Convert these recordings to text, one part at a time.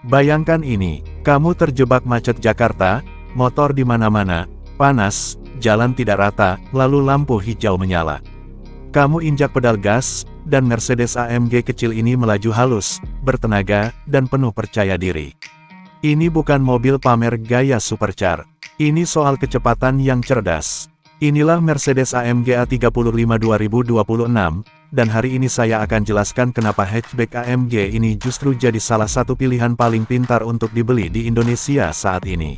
Bayangkan ini, kamu terjebak macet Jakarta, motor di mana-mana, panas, jalan tidak rata, lalu lampu hijau menyala. Kamu injak pedal gas, dan Mercedes AMG kecil ini melaju halus, bertenaga, dan penuh percaya diri. Ini bukan mobil pamer gaya supercar. Ini soal kecepatan yang cerdas. Inilah Mercedes AMG A35 2026, dan hari ini saya akan jelaskan kenapa hatchback AMG ini justru jadi salah satu pilihan paling pintar untuk dibeli di Indonesia saat ini.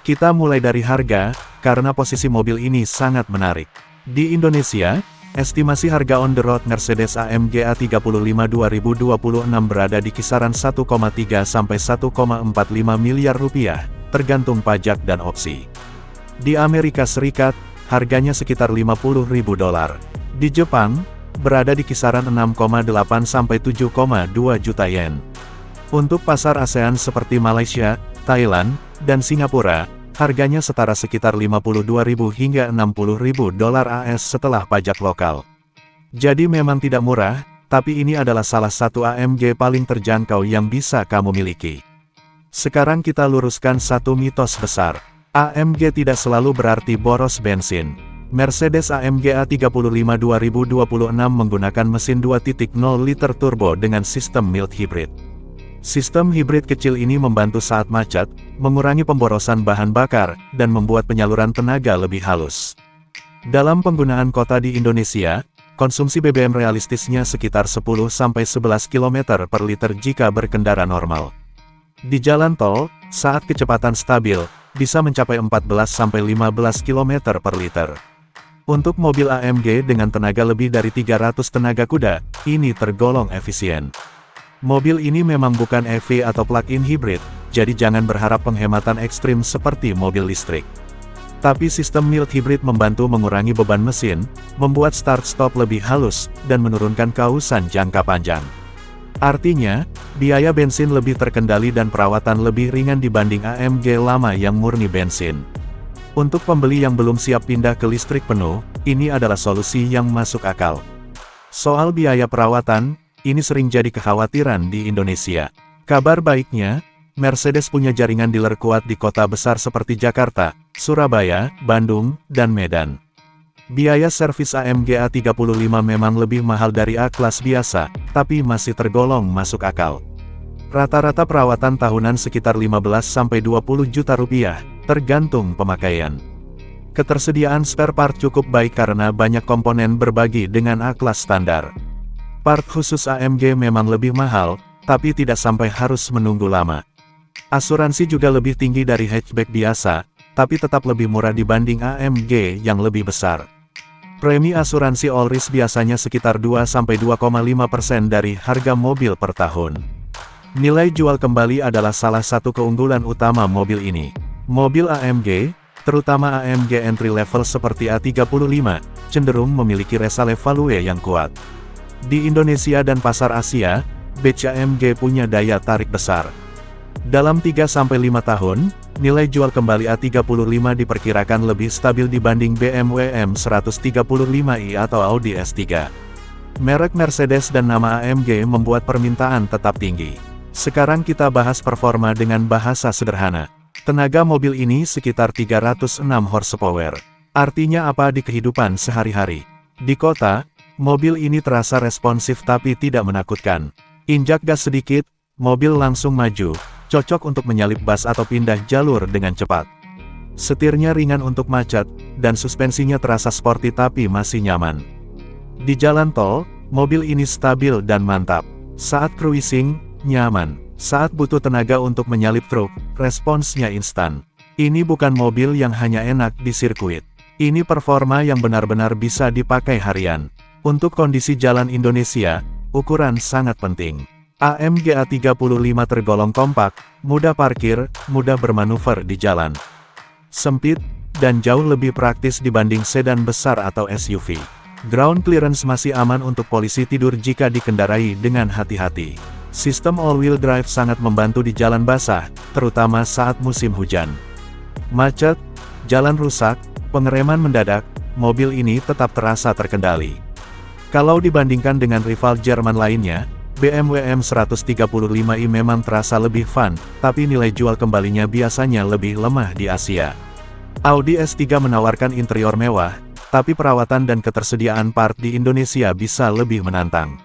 Kita mulai dari harga, karena posisi mobil ini sangat menarik. Di Indonesia, estimasi harga on the road Mercedes AMG A35 2026 berada di kisaran 1,3 sampai 1,45 miliar rupiah, tergantung pajak dan opsi. Di Amerika Serikat, harganya sekitar $50.000. Di Jepang, berada di kisaran 6,8 sampai 7,2 juta yen. Untuk pasar ASEAN seperti Malaysia, Thailand, dan Singapura, harganya setara sekitar $52.000 hingga $60.000 AS setelah pajak lokal. Jadi memang tidak murah, tapi ini adalah salah satu AMG paling terjangkau yang bisa kamu miliki. Sekarang kita luruskan satu mitos besar. AMG tidak selalu berarti boros bensin. Mercedes AMG A35 2026 menggunakan mesin 2.0 liter turbo dengan sistem mild hybrid. Sistem hibrid kecil ini membantu saat macet, mengurangi pemborosan bahan bakar, dan membuat penyaluran tenaga lebih halus. Dalam penggunaan kota di Indonesia, konsumsi BBM realistisnya sekitar 10-11 km per liter jika berkendara normal. Di jalan tol, saat kecepatan stabil, bisa mencapai 14-15 km per liter. Untuk mobil AMG dengan tenaga lebih dari 300 tenaga kuda, ini tergolong efisien. Mobil ini memang bukan EV atau plug-in hybrid, jadi jangan berharap penghematan ekstrim seperti mobil listrik. Tapi sistem mild hybrid membantu mengurangi beban mesin, membuat start-stop lebih halus, dan menurunkan kausan jangka panjang. Artinya, biaya bensin lebih terkendali dan perawatan lebih ringan dibanding AMG lama yang murni bensin. Untuk pembeli yang belum siap pindah ke listrik penuh, ini adalah solusi yang masuk akal. Soal biaya perawatan, ini sering jadi kekhawatiran di Indonesia. Kabar baiknya, Mercedes punya jaringan dealer kuat di kota besar seperti Jakarta, Surabaya, Bandung, dan Medan. Biaya servis AMG A35 memang lebih mahal dari A-Class biasa, tapi masih tergolong masuk akal. Rata-rata perawatan tahunan sekitar 15-20 juta rupiah, tergantung pemakaian. Ketersediaan spare part cukup baik karena banyak komponen berbagi dengan A-Class standar. Part khusus AMG memang lebih mahal, tapi tidak sampai harus menunggu lama. Asuransi juga lebih tinggi dari hatchback biasa, tapi tetap lebih murah dibanding AMG yang lebih besar. Premi asuransi all risk biasanya sekitar 2-2,5% dari harga mobil per tahun. Nilai jual kembali adalah salah satu keunggulan utama mobil ini. Mobil AMG, terutama AMG entry level seperti A35, cenderung memiliki resale value yang kuat. Di Indonesia dan pasar Asia, batch AMG punya daya tarik besar. Dalam 3-5 tahun, nilai jual kembali A35 diperkirakan lebih stabil dibanding BMW M135i atau Audi S3. Merek Mercedes dan nama AMG membuat permintaan tetap tinggi. Sekarang kita bahas performa dengan bahasa sederhana. Tenaga mobil ini sekitar 306 horsepower. Artinya apa di kehidupan sehari-hari? Di kota, mobil ini terasa responsif tapi tidak menakutkan. Injak gas sedikit, mobil langsung maju, cocok untuk menyalip bas atau pindah jalur dengan cepat. Setirnya ringan untuk macet, dan suspensinya terasa sporty tapi masih nyaman. Di jalan tol, mobil ini stabil dan mantap. Saat cruising, nyaman. Saat butuh tenaga untuk menyalip truk, responsnya instan. Ini bukan mobil yang hanya enak di sirkuit. Ini performa yang benar-benar bisa dipakai harian. Untuk kondisi jalan Indonesia, ukuran sangat penting. AMG A35 tergolong kompak, mudah parkir, mudah bermanuver di jalan sempit, dan jauh lebih praktis dibanding sedan besar atau SUV. Ground clearance masih aman untuk polisi tidur jika dikendarai dengan hati-hati. Sistem all-wheel drive sangat membantu di jalan basah, terutama saat musim hujan. Macet, jalan rusak, pengereman mendadak, mobil ini tetap terasa terkendali. Kalau dibandingkan dengan rival Jerman lainnya, BMW M135i memang terasa lebih fun, tapi nilai jual kembalinya biasanya lebih lemah di Asia. Audi S3 menawarkan interior mewah, tapi perawatan dan ketersediaan part di Indonesia bisa lebih menantang.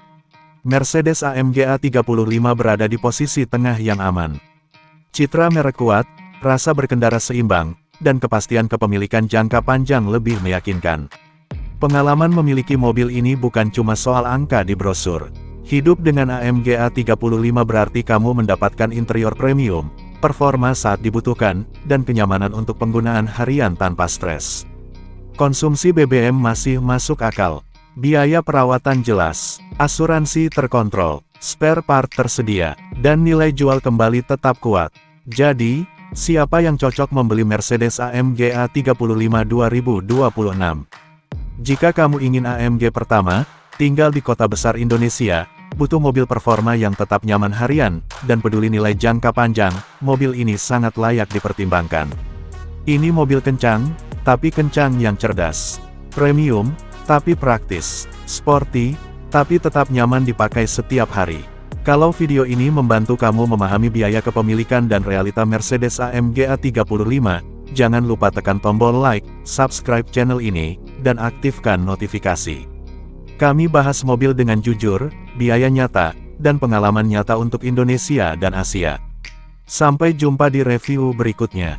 Mercedes-AMG A35 berada di posisi tengah yang aman. Citra merek kuat, rasa berkendara seimbang, dan kepastian kepemilikan jangka panjang lebih meyakinkan. Pengalaman memiliki mobil ini bukan cuma soal angka di brosur. Hidup dengan AMG A35 berarti kamu mendapatkan interior premium, performa saat dibutuhkan, dan kenyamanan untuk penggunaan harian tanpa stres. Konsumsi BBM masih masuk akal. Biaya perawatan jelas, asuransi terkontrol, spare part tersedia, dan nilai jual kembali tetap kuat. Jadi, siapa yang cocok membeli Mercedes AMG A35 2026? Jika kamu ingin AMG pertama, tinggal di kota besar Indonesia, butuh mobil performa yang tetap nyaman harian, dan peduli nilai jangka panjang, mobil ini sangat layak dipertimbangkan. Ini mobil kencang, tapi kencang yang cerdas. Premium, tapi praktis. Sporty, tapi tetap nyaman dipakai setiap hari. Kalau video ini membantu kamu memahami biaya kepemilikan dan realita Mercedes AMG A35, jangan lupa tekan tombol like, subscribe channel ini, dan aktifkan notifikasi. Kami bahas mobil dengan jujur, biaya nyata, dan pengalaman nyata untuk Indonesia dan Asia. Sampai jumpa di review berikutnya.